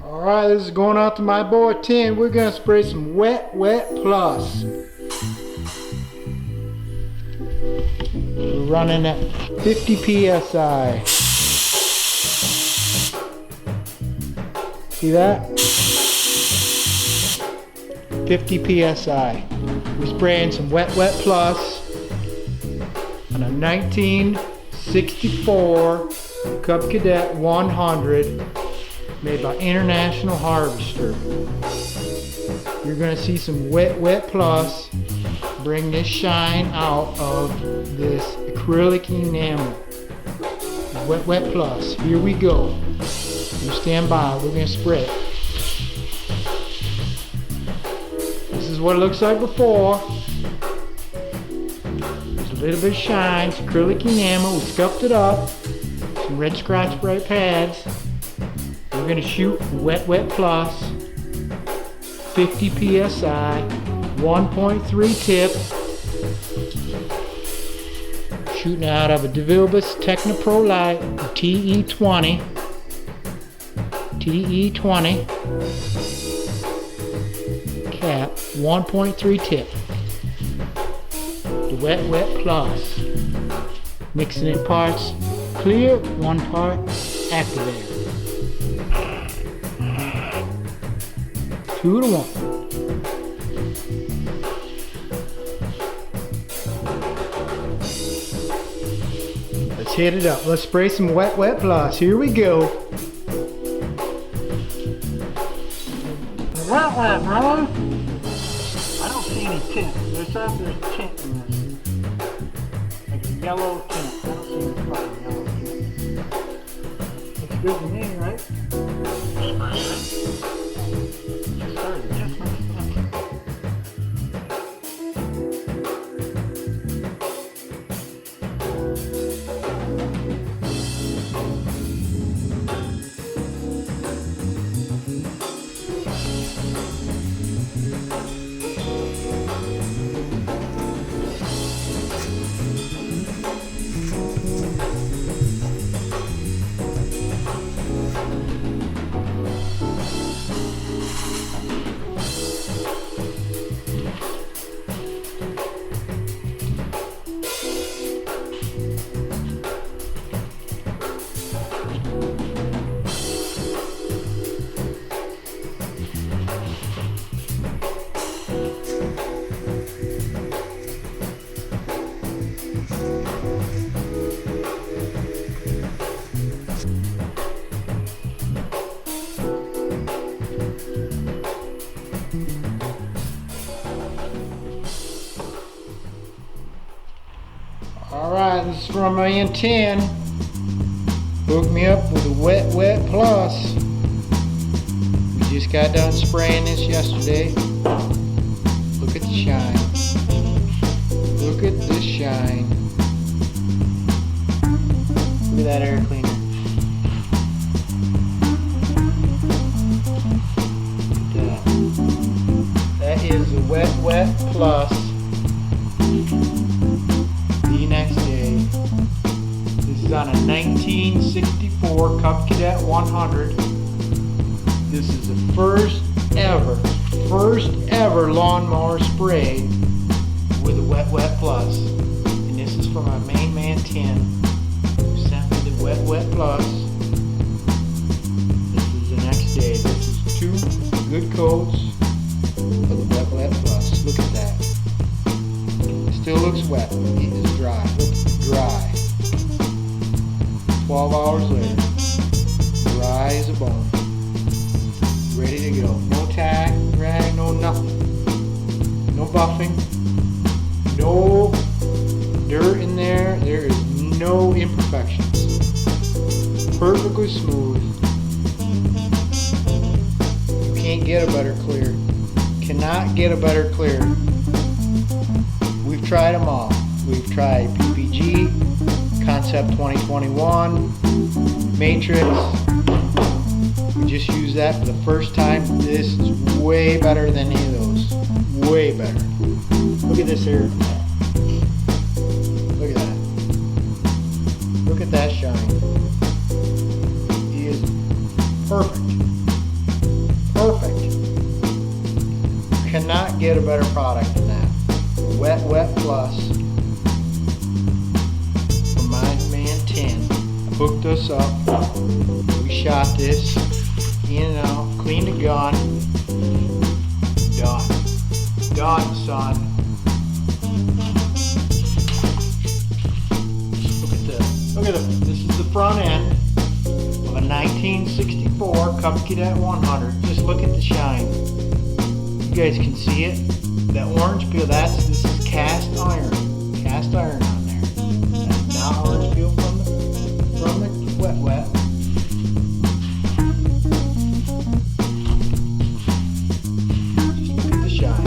Alright, this is going out to my boy 10. We're going to spray some Wet Plus. We're running at 50 psi. See that? 50 psi. We're spraying some Wet Plus on a 1964 Cub Cadet 100 made by International Harvester. You're going to see some Wet Plus bring this shine out of this acrylic enamel. Wet Plus. Here we go. You stand by. We're going to spray it. This is what it looks like before. There's a little bit of shine. It's acrylic enamel. We scuffed it up. Some red scratch brite pads. We're going to shoot Wet Plus, 50 psi, 1.3 tip, shooting out of a DeVilbiss Technopro Light TE20, cap, 1.3 tip, the Wet Plus, mixing in parts clear, 1 part activator. 2 to 1. Let's hit it up. Let's spray some Wet Plus. Here we go. Wet, brother. I don't see any tint. There's tint in this. Like a yellow tint. I don't see any fucking yellow tint. Looks good to me, right? Alright, this is from my N10. Hooked me up with a Wet Plus. We just got done spraying this yesterday. Look at the shine. Look at this shine. Look at that air cleaner. Look at that. That is a Wet Plus. Next day. This is on a 1964 Cub Cadet 100. This is the first ever lawnmower sprayed with a Wet Plus. And this is from my main man 10. Who sent me the Wet Plus. This is the next day. This is 2 good coats of the Wet Plus. Look at that. Still looks wet. It is dry. Looks dry. 12 hours later. Dry as a bone. Ready to go. No tag, rag, no nothing. No buffing. No dirt in there. There is no imperfections. Perfectly smooth. You can't get a better clear. Cannot get a better clear. We've tried them all. We've tried PPG, Concept 2021, Matrix. We just used that for the first time. This is way better than any of those. Way better. Look at this here. Look at that. Look at that shine. He is perfect. get a better product than that. Wet Plus from my man 10. Hooked us up. We shot this in and out, cleaned the gun. Done. Done, son. Look at this. This is the front end of a 1964 Cub Cadet 100. Just look at the shine. You guys can see it. That orange peel, this is cast iron. Cast iron on there. That's not orange peel from the wet. Just look at the shine.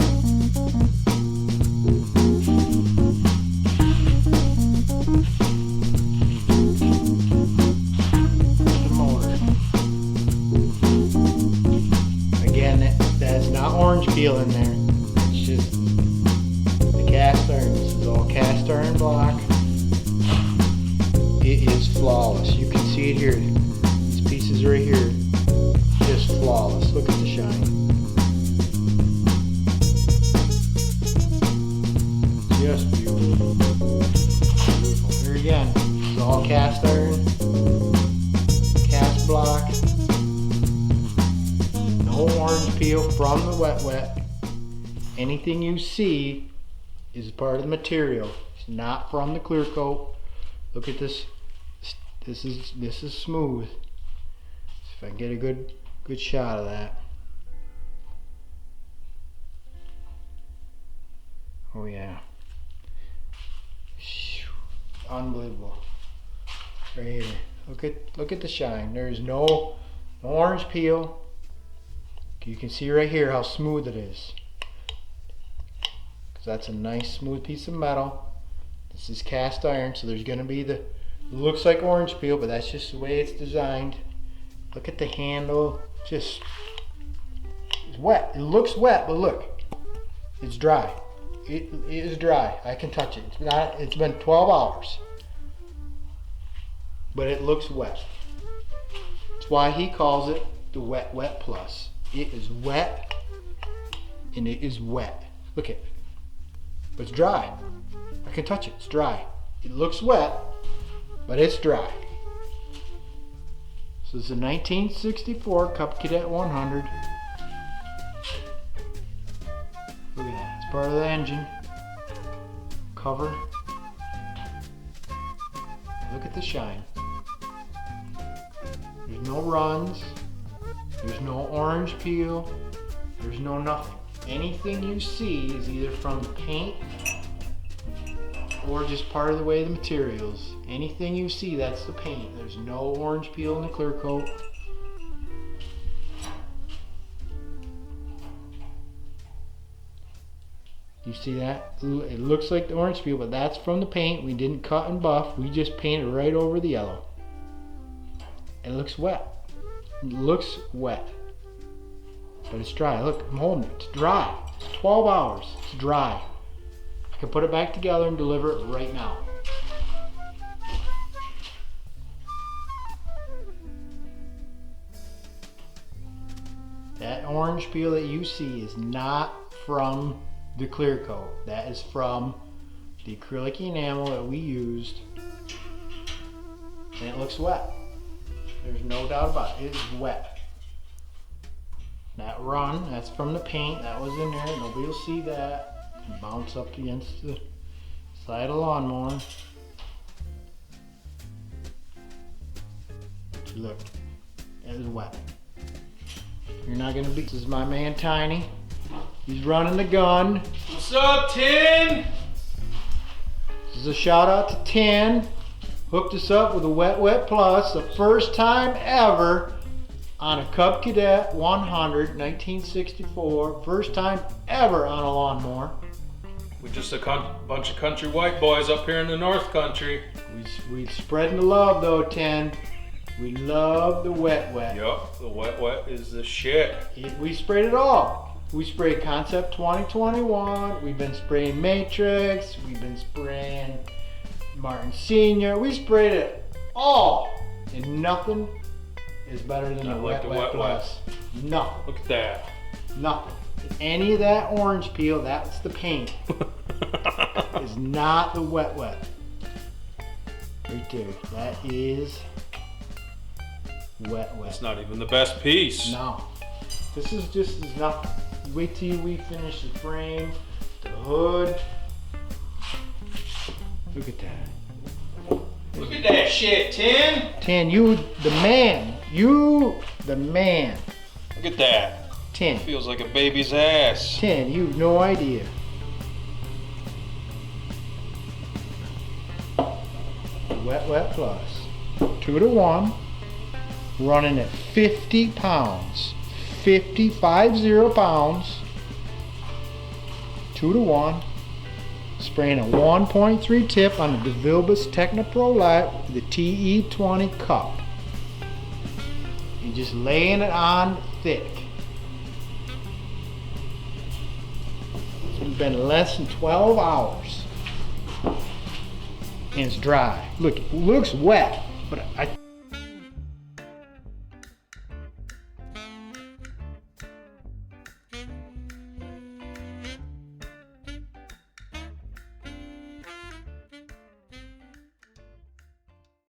The motor. Again, that's not orange peel in there. It's just the cast iron. This is all cast iron block. It is flawless. You can see it here. These pieces right here, just flawless. Look at the shine. Just beautiful. Beautiful. Here again, it's all cast iron, cast block. No orange peel from the wet. Anything you see is part of the material. It's not from the clear coat. Look at this. This is smooth. If I can get a good shot of that. Oh yeah. Unbelievable. Right here. Look at the shine. There's no orange peel. You can see right here how smooth it is. Because that's a nice smooth piece of metal. This is cast iron, so there's going to be it looks like orange peel, but that's just the way it's designed. Look at the handle. It's wet. It looks wet, but look. It's dry. It is dry. I can touch it. It's been 12 hours. But it looks wet. That's why he calls it the Wet Plus. It is wet, and it is wet. Look at it. But it's dry. I can touch it. It's dry. It looks wet, but it's dry. So it's a 1964 Cub Cadet 100. Look at that. It's part of the engine cover. Look at the shine. There's no runs. There's no orange peel. There's no nothing. Anything you see is either from the paint or just part of the way the materials. Anything you see, that's the paint. There's no orange peel in the clear coat. You see that? It looks like the orange peel, but that's from the paint. We didn't cut and buff. We just painted right over the yellow. It looks wet. It looks wet. But it's dry. Look, I'm holding it. It's dry. It's 12 hours. It's dry. I can put it back together and deliver it right now. That orange peel that you see is not from the clear coat. That is from the acrylic enamel that we used. And it looks wet. There's no doubt about it. It is wet. That run, that's from the paint. That was in there. Nobody will see that. It bounce up against the side of the lawnmower. Look, it is wet. You're not gonna beat. This is my man Tiny. He's running the gun. What's up, Tin? This is a shout out to Tin. Hooked us up with a Wet Plus, the first time ever on a Cub Cadet 100, 1964. First time ever on a lawnmower. We're just a bunch of country white boys up here in the North Country. We spreading the love though, Tin. We love the wet. Yup, the wet is the shit. We sprayed it all. We sprayed Concept 2021. We've been spraying Matrix. We've been spraying Martin Senior. We sprayed it all, and nothing is better than the Wet Plus. Nothing. Look at that. Nothing. Any of that orange peel, that's the paint. Is not the wet. Right there. That is wet. It's not even the best piece. No. This is just nothing. Wait till we finish the frame, the hood. Look at that. Look at that shit, Tin. Tin, you the man. You the man. Look at that. Tin. Feels like a baby's ass. Tin, you've no idea. Wet plus. 2 to 1. Running at 50 pounds. 50 pounds. 2 to 1. Spraying a 1.3 tip on the DeVilbiss Technopro Light with the TE20 cup. And just laying it on thick. It's been less than 12 hours. And it's dry. Look, it looks wet, but I